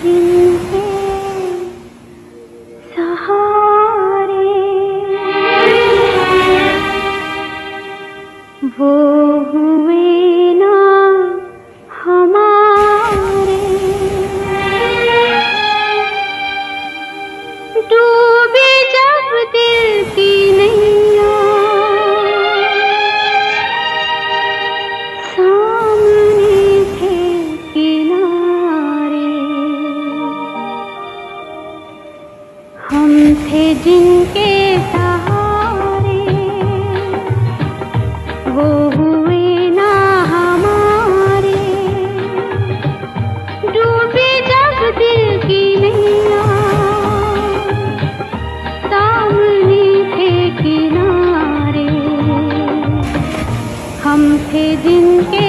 जिनके सहारे वो हुए ना हमारे, डूबे जब दिल की नैया सामने थे किनारे, हम थे जिनके सहारे वो हुए ना हमारे, डूबे जब दिल की नैया सामने थे किनारे, हम थे जिनके